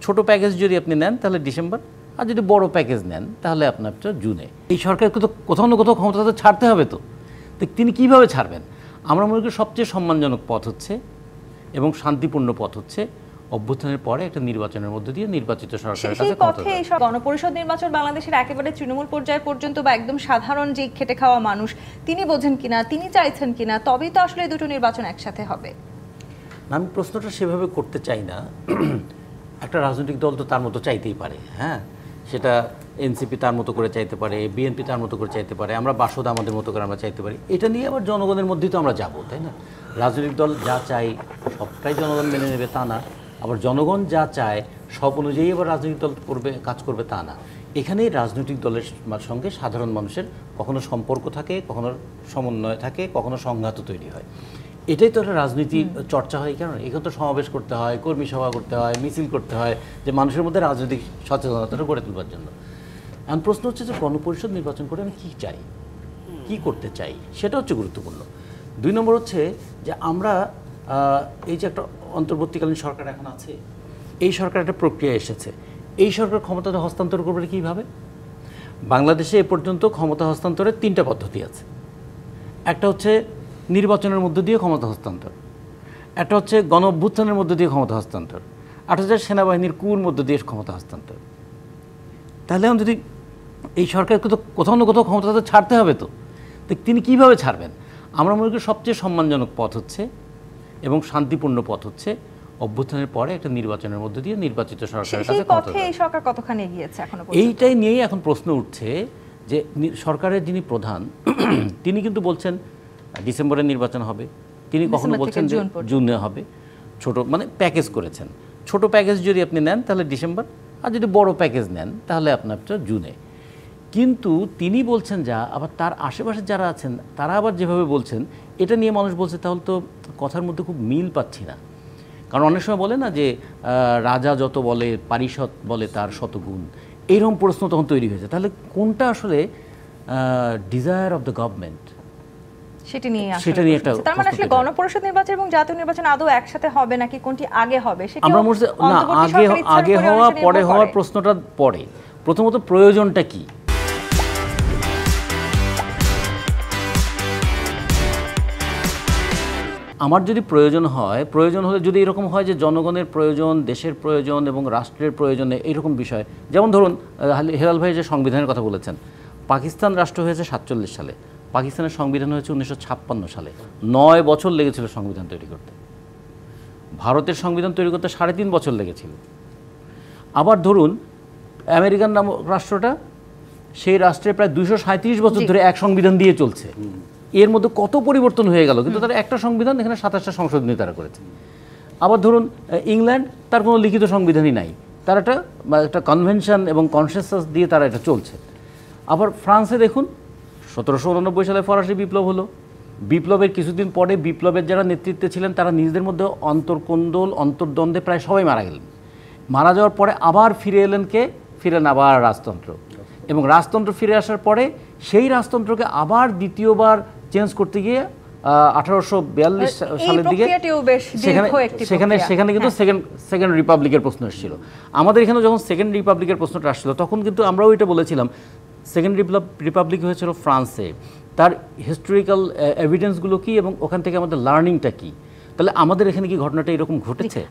ছোট প্যাকেজ যদি আপনি নেন তাহলে ডিসেম্বর, আর যদি বড় প্যাকেজ নেন তাহলে আপনার জুনে। এই সরকারকে তো কোথাও না কোথাও ক্ষমতা তো ছাড়তে হবে, তো তিনি কীভাবে ছাড়বেন? আমরা মনে করি সবচেয়ে সম্মানজনক পথ হচ্ছে এবং শান্তিপূর্ণ পথ হচ্ছে অভ্যুত্থানের পরে একটা নির্বাচনের মধ্য দিয়ে নির্বাচিত সরকারের কাছে পথে এই গণপরিষদ নির্বাচন বাংলাদেশের একেবারে তৃণমূল পর্যায় পর্যন্ত বা একদম সাধারণ যে খেটে খাওয়া মানুষ তিনি বোঝেন কিনা, তিনি চাইছেন কিনা, তবেই তো আসলে এই দুটো নির্বাচন একসাথে হবে। আমি প্রশ্নটা সেভাবে করতে চাই না। একটা রাজনৈতিক দল তো তার মতো চাইতেই পারে, হ্যাঁ, সেটা এনসিপি তার মতো করে চাইতে পারে, বিএনপি তার মতো করে চাইতে পারে, আমরা বাসদ আমাদের মতো করে আমরা চাইতে পারি। এটা নিয়ে আবার জনগণের মধ্যেই তো আমরা যাবো, তাই না? রাজনৈতিক দল যা চাই সবটাই জনগণ মেনে নেবে তা না, আবার জনগণ যা চায় সব অনুযায়ী আবার রাজনৈতিক দল করবে, কাজ করবে তা না। এখানেই রাজনৈতিক দলের সঙ্গে সাধারণ মানুষের কখনো সম্পর্ক থাকে, কখনো সমন্বয় থাকে, কখনো সংঘাতও তৈরি হয়। এটাই তো একটা রাজনীতি চর্চা হয়। কারণ এখানে তো সমাবেশ করতে হয়, কর্মী সভা করতে হয়, মিছিল করতে হয়, যে মানুষের মধ্যে রাজনৈতিক সচেতনতাটা গড়ে তুলবার জন্য। এখন প্রশ্ন হচ্ছে যে গণপরিষদ নির্বাচন করে আমি কী চাই, কী করতে চাই, সেটা হচ্ছে গুরুত্বপূর্ণ। 2 নম্বর হচ্ছে যে আমরা এই যে একটা অন্তর্বর্তীকালীন সরকার এখন আছে, এই সরকার একটা প্রক্রিয়া এসেছে, এই সরকার ক্ষমতাটা হস্তান্তর করবে কীভাবে? বাংলাদেশে এ পর্যন্ত ক্ষমতা হস্তান্তরের 3টা পদ্ধতি আছে। একটা হচ্ছে নির্বাচনের মধ্য দিয়ে ক্ষমতা হস্তান্তর, একটা হচ্ছে গণ অভ্যুত্থানের মধ্য দিয়ে ক্ষমতা হস্তান্তর, আর হচ্ছে সেনাবাহিনীর কুর মধ্য দিয়ে ক্ষমতা হস্তান্তর। তাহলে এখন যদি এই সরকারকে তো কোথাও না কোথাও ক্ষমতা তো ছাড়তে হবে, তো তিনি কীভাবে ছাড়বেন? আমরা মনে করি সবচেয়ে সম্মানজনক পথ হচ্ছে এবং শান্তিপূর্ণ পথ হচ্ছে অভ্যুত্থানের পরে একটা নির্বাচনের মধ্য দিয়ে নির্বাচিত সরকারের কাছে পথে এই সরকার কতখানি এগিয়েছে এখনো পর্যন্ত? এইটাই নিয়েই এখন প্রশ্ন উঠছে যে সরকারের যিনি প্রধান তিনি কিন্তু বলছেন ডিসেম্বরে নির্বাচন হবে, তিনি কখনো বলছেন যে জুনে হবে। ছোট মানে প্যাকেজ করেছেন, ছোট প্যাকেজ যদি আপনি নেন তাহলে ডিসেম্বর, আর যদি বড় প্যাকেজ নেন তাহলে আপনার জুনে। কিন্তু তিনি বলছেন যা, আবার তার আশেপাশে যারা আছেন তারা আবার যেভাবে বলছেন, এটা নিয়ে মানুষ বলছে তাহলে তো কথার মধ্যে খুব মিল পাচ্ছি না। কারণ অনেক সময় বলে না যে রাজা যত বলে পারিষদ বলে তার শতগুণ, এইরকম প্রশ্ন তখন তৈরি হয়েছে। তাহলে কোনটা আসলে ডিজায়ার অফ দ্য গভর্নমেন্ট, সেটা নিয়ে একটা, তার মানে আসলে গণপরিষদ নির্বাচন এবং জাতীয় নির্বাচন আদৌ একসাথে হবে নাকি কোনটি আগে হবে সেটা আমরা না আগে হওয়া পরে হওয়ার প্রশ্নটা পরে। প্রথমত প্রয়োজনটা কি? আমার যদি প্রয়োজন হলে যদি এরকম হয় যে জনগণের প্রয়োজন, দেশের প্রয়োজন এবং রাষ্ট্রের প্রয়োজনে এইরকম বিষয়, যেমন ধরুন হেলাল ভাই যে সংবিধানের কথা বলেছেন, পাকিস্তান রাষ্ট্র হয়েছে 47 সালে, পাকিস্তানের সংবিধান হয়েছে 1956 সালে। 9 বছর লেগেছিল সংবিধান তৈরি করতে। ভারতের সংবিধান তৈরি করতে 3.5 বছর লেগেছিল। আবার ধরুন আমেরিকান নামক রাষ্ট্রটা, সেই রাষ্ট্রে প্রায় 237 বছর ধরে এক সংবিধান দিয়ে চলছে। এর মধ্যে কত পরিবর্তন হয়ে গেল, কিন্তু তারা একটা সংবিধান, এখানে 27টা সংশোধনী তারা করেছে। আবার ধরুন ইংল্যান্ড, তার কোনো লিখিত সংবিধানই নাই, তার একটা কনভেনশন এবং কনসেনসাস দিয়ে তারা এটা চলছে। আবার ফ্রান্সে দেখুন 1789 সালে ফরাসি বিপ্লব হলো, বিপ্লবের কিছুদিন পরে বিপ্লবের যারা নেতৃত্বে ছিলেন তারা নিজেদের মধ্যে অন্তর্কোন্দল, অন্তর্দ্বন্দ্বে প্রায় সবাই মারা গেলেন। মারা যাওয়ার পরে আবার ফিরেন আবার রাজতন্ত্র, এবং রাজতন্ত্র ফিরে আসার পরে সেই রাজতন্ত্রকে আবার দ্বিতীয়বার চেঞ্জ করতে গিয়ে 1842 সালের দিকে সেখানে কিন্তু সেকেন্ড রিপাবলিকের প্রশ্ন এসেছিল। আমাদের এখানে যখন সেকেন্ড রিপাবলিকের প্রশ্নটা আসছিল তখন কিন্তু আমরাও এটা বলেছিলাম, সেকেন্ড রিপাবলিক হয়েছিল ফ্রান্সে, তার হিস্টোরিক্যাল এভিডেন্সগুলো কি এবং ওখান থেকে আমাদের লার্নিংটা কি। তাহলে আমাদের এখানে কি ঘটনাটা এরকম ঘটেছে?